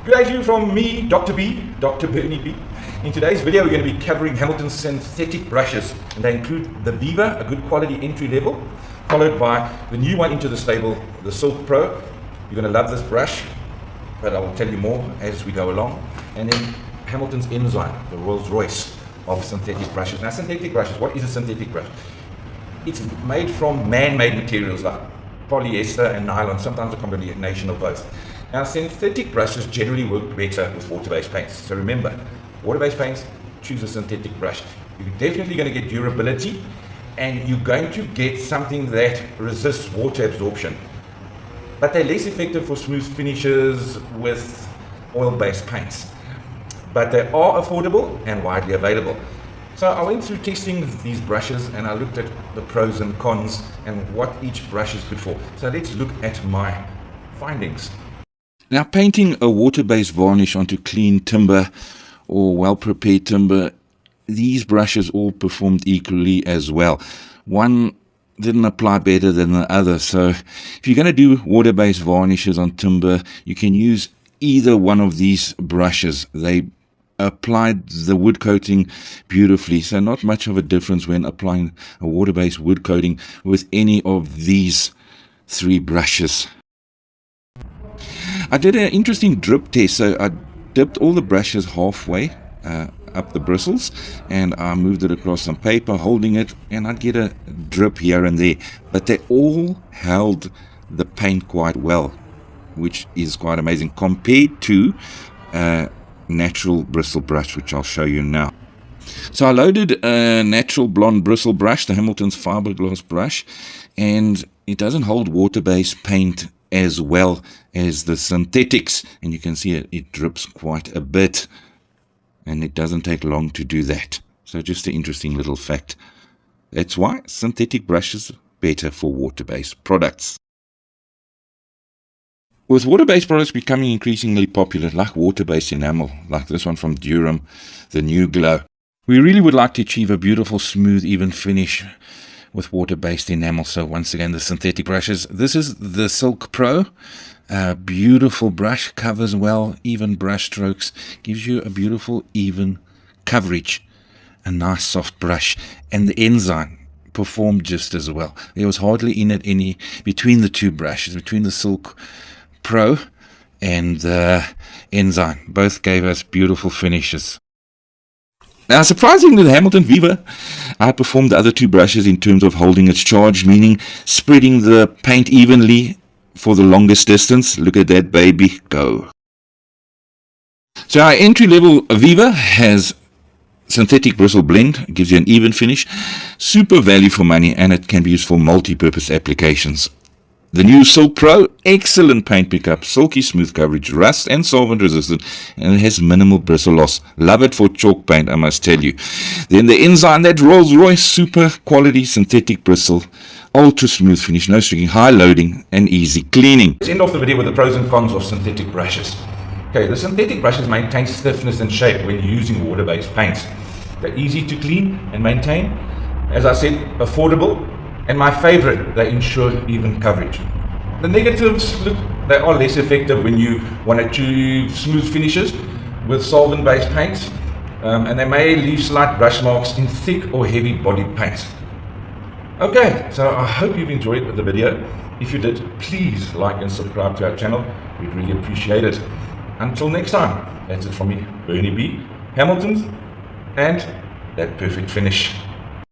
Good day to you from me, Dr. B, Dr. Bernie B. In today's video, we're going to be covering Hamilton's synthetic brushes, and they include the VIVA, a good quality entry level, followed by the new one into the stable, the SilkPro. You're going to love this brush, but I will tell you more as we go along. And then Hamilton's Ensign, the Rolls Royce of synthetic brushes. Now, synthetic brushes, what is a synthetic brush? It's made from man-made materials like polyester and nylon, sometimes a combination of both. Now, synthetic brushes generally work better with water-based paints. So remember, water-based paints, choose a synthetic brush. You're definitely going to get durability, and you're going to get something that resists water absorption. But they're less effective for smooth finishes with oil-based paints. But they are affordable and widely available. So I went through testing these brushes, and I looked at the pros and cons and what each brush is good for. So let's look at my findings. Now, painting a water-based varnish onto clean timber or well-prepared timber, these brushes all performed equally as well. One didn't apply better than the other. So if you're going to do water-based varnishes on timber, you can use either one of these brushes. They applied the wood coating beautifully, so not much of a difference when applying a water-based wood coating with any of these three brushes. I did an interesting drip test, so I dipped all the brushes halfway up the bristles, and I moved it across some paper, holding it, and I'd get a drip here and there, but they all held the paint quite well, which is quite amazing compared to natural bristle brush, which I'll show you now. So I loaded a natural blonde bristle brush, the Hamilton's fiberglass brush, and it doesn't hold water-based paint as well as the synthetics, and you can see it drips quite a bit, and it doesn't take long to do that. So just an interesting little fact. That's why synthetic brushes are better for water-based products. With water-based products becoming increasingly popular, like water-based enamel, like this one from Durham, the New Glow, we really would like to achieve a beautiful, smooth, even finish with water-based enamel. So once again, the synthetic brushes. This is the SilkPro. Beautiful brush, covers well, even brush strokes, gives you a beautiful, even coverage. A nice, soft brush. And the Ensign performed just as well. There was hardly in it any between the two brushes, between the SilkPro and the Ensign. Both gave us beautiful finishes. Now, surprisingly, the Hamilton VIVA outperformed the other two brushes in terms of holding its charge, meaning spreading the paint evenly for the longest distance. Look at that baby go. So our entry-level VIVA has synthetic bristle blend, gives you an even finish, super value for money, and it can be used for multi-purpose applications. The new SilkPro, excellent paint pickup, silky smooth coverage, rust and solvent resistant, and it has minimal bristle loss. Love it for chalk paint, I must tell you. Then the Ensign, that Rolls Royce super quality synthetic bristle, ultra smooth finish, no streaking, high loading, and easy cleaning. Let's end off the video with the pros and cons of synthetic brushes. Okay, the synthetic brushes maintain stiffness and shape when using water-based paints. They're easy to clean and maintain. As I said, affordable. And my favorite, they ensure even coverage. The negatives, look, they are less effective when you want to achieve smooth finishes with solvent-based paints, and they may leave slight brush marks in thick or heavy bodied paints. Okay, so I hope you've enjoyed the video. If you did, please like and subscribe to our channel. We'd really appreciate it. Until next time, that's it from me, Bernie B, Hamilton's, and that perfect finish.